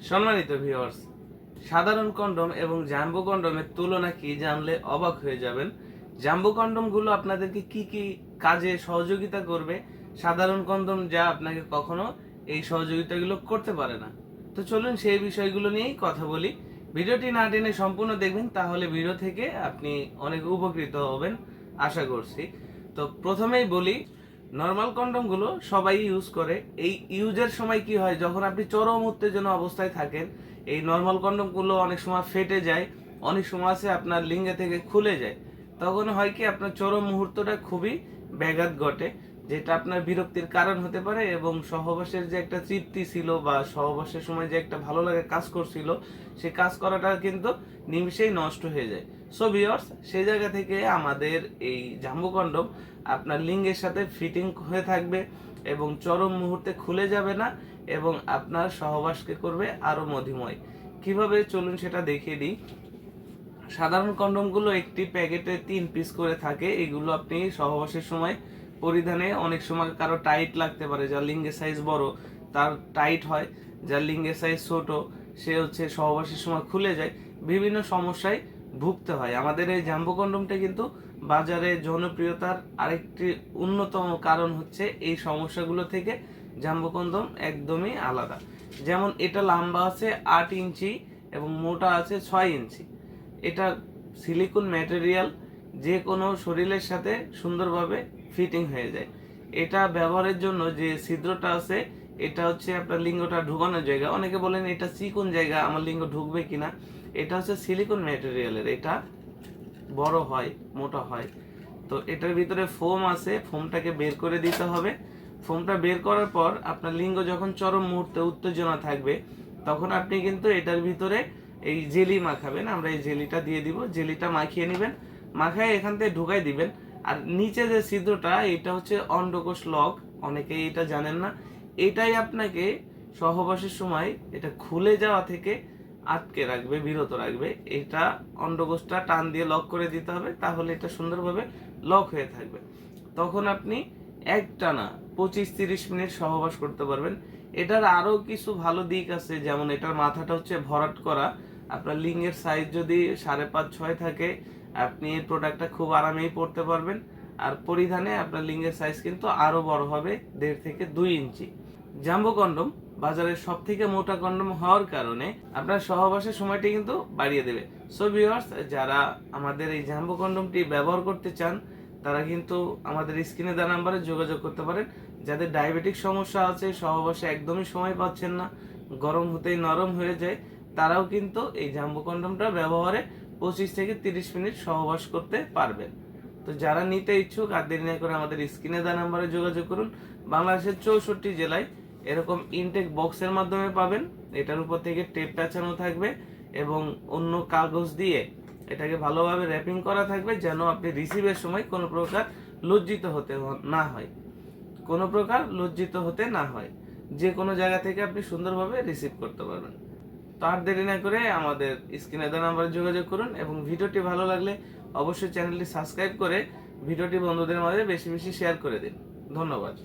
সম্মানিত ভিউয়ার্স, সাধারণ কন্ডম এবং জাম্বো কন্ডমের তুলনা কি জানলে অবাক হয়ে যাবেন। জাম্বো কন্ডমগুলো আপনাদেরকে কি কি কাজে সহযোগিতা করবে, সাধারণ কন্ডম যা আপনাকে কখনো এই সহযোগিতাগুলো করতে পারে না। তো চলুন সেই বিষয়গুলো নিয়েই কথা বলি। ভিডিওটি না টেনে সম্পূর্ণ দেখবেন, তাহলে ভিডিও থেকে আপনি অনেক উপকৃত হবেন আশা করছি। তো প্রথমেই বলি, নর্মাল কন্ডমগুলো সবাই ইউজ করে। এই ইউজের সময় কি হয়, যখন আপনি চরম উত্তেজনা অবস্থায় থাকেন, এই নর্মাল কন্ডমগুলো অনেক সময় ফেটে যায়, অনেক সময় আছে আপনার লিঙ্গে থেকে খুলে যায়। তখন হয় কি, আপনার চরম মুহূর্তটা খুবই ব্যাঘাত ঘটে, যেটা আপনার বিরক্তির কারণ হতে পারে এবং সহবাসের যে একটা তৃপ্তি ছিল বা সহবাসের সময় যে একটা ভালো লাগে কাজ করছিল, সেই কাজ করাটা কিন্তু নিমিষেই নষ্ট হয়ে যায়। সো ভিউয়ার্স, সেই জায়গা থেকে আমাদের এই জাম্বো কন্ডম আপনার লিঙ্গের সাথে ফিটিং হয়ে থাকবে এবং চরম মুহূর্তে খুলে যাবে না এবং আপনার সহবাসকে করবে আরো মধুময়। কিভাবে চলুন সেটা দেখিয়ে দিই। সাধারণ কন্ডমগুলো একটি প্যাকেটে 3 পিস করে থাকে। এগুলো আপনি সহবাসের সময় পরিধানে অনেক সময় কারো টাইট লাগতে পারে, যার লিঙ্গের সাইজ বড় তার টাইট হয়, যার লিঙ্গের সাইজ ছোট সে সহবাসের সময় খুলে যায়, বিভিন্ন সমস্যায় ভুগতে হয়। আমাদের এই জাম্বো কন্ডমটা কিন্তু বাজারে জনপ্রিয়তার আরেকটি অন্যতম কারণ হচ্ছে এই সমস্যাগুলো থেকে জাম্বো কন্ডম একদমই আলাদা। যেমন এটা লম্বা আছে 8 ইঞ্চি এবং মোটা আছে 6 ইঞ্চি। এটা সিলিকন ম্যাটেরিয়াল, যে কোনো শরীরের সাথে সুন্দরভাবে ফিটিং হয়ে যায়। এটা ব্যবহারের জন্য যে ছিদ্রটা আছে, এটা হচ্ছে আপনার লিঙ্গটা ঢুকানোর জায়গা। অনেকে বলেন এটা চিকন জায়গা, আমার লিঙ্গ ঢুকবে কিনা। এটা হচ্ছে সিলিকন ম্যাটেরিয়ালের, এটা বড় হয়, মোটা হয়। তো এটার ভিতরে ফোম আছে, ফোমটাকে বের করে দিতে হবে। ফোমটা বের করার পর আপনার লিঙ্গ যখন চরম মুহূর্তে উত্তেজনা থাকবে, তখন আপনি কিন্তু এটার ভিতরে এই জেলি মাখাবেন। আমরা এই জেলিটা দিয়ে দিব, জেলিটা মাখিয়ে নেবেন, মাখায় এখান থেকে ঢুকাই দিবেন। আর নিচে যে ছিদ্রটা, এটা হচ্ছে অন্ডকোষ লক, অনেকেই এটা জানেন না। এটাই আপনাকে সহবাসের সময় এটা খুলে যাওয়া থেকে আটকে রাখবে, বিরত রাখবে। এটা অন্ডকোষটা টান দিয়ে লক করে দিতে হবে, তাহলে এটা সুন্দরভাবে লক হয়ে থাকবে। তখন আপনি একটানা 25-30 মিনিট সহবাস করতে পারবেন। এটার আরো কিছু ভালো দিক আছে, যেমন এটার মাথাটা হচ্ছে ভরাট করা। আপনার লিঙ্গের সাইজ যদি 5.5-6 থাকে, আপনি এই প্রোডাক্টটা খুব আরামেই পরতে পারবেন। আর পরিধানে আপনার লিঙ্গের সাইজ কিন্তু আরো বড় হবে, 1.5 থেকে 2 ইঞ্চি। জাম্বো কন্ডম বাজারের সব থেকে মোটা কন্ডম হওয়ার কারণে আপনার সহবাসের সময়টি কিন্তু বাড়িয়ে দেবে। সো ভিউয়ার্স, যারা আমাদের এই জাম্বো কন্ডমটি ব্যবহার করতে চান, তারা কিন্তু আমাদের স্ক্রিনে দেওয়া নাম্বারে যোগাযোগ করতে পারেন। যাদের ডায়াবেটিক সমস্যা আছে, সহবাসে একদমই সময় পাচ্ছেন না, গরম হতেই নরম হয়ে যায়, তারাও কিন্তু এই জাম্বো কন্ডমটা ব্যবহারে 25 থেকে 30 মিনিট সহবাস করতে পারবেন। তো যারা নিতে ইচ্ছুক, আর দেরি না করে আমাদের স্ক্রিনে দেওয়া নাম্বারে যোগাযোগ করুন। বাংলাদেশের 64 জেলায় এরকম ইনটেক বক্সের মাধ্যমে পাবেন। এটার উপর থেকে টেপ পেঁচানো থাকবে এবং অন্য কাগজ দিয়ে এটাকে ভালোভাবে র্যাপিং করা থাকবে, যেন আপনি রিসিভের সময় কোনো প্রকার লজ্জিত হতে না হয়, কোনো প্রকার লজ্জিত হতে না হয়। যে কোনো জায়গা থেকে আপনি সুন্দরভাবে রিসিভ করতে পারবেন। তো আর দেরি না করে আমাদের স্ক্রিনে দেওয়া নাম্বারে যোগাযোগ করুন এবং ভিডিওটি ভালো লাগলে অবশ্যই চ্যানেলটি সাবস্ক্রাইব করে ভিডিওটি বন্ধুদের মাঝে বেশি বেশি শেয়ার করে দিন। ধন্যবাদ।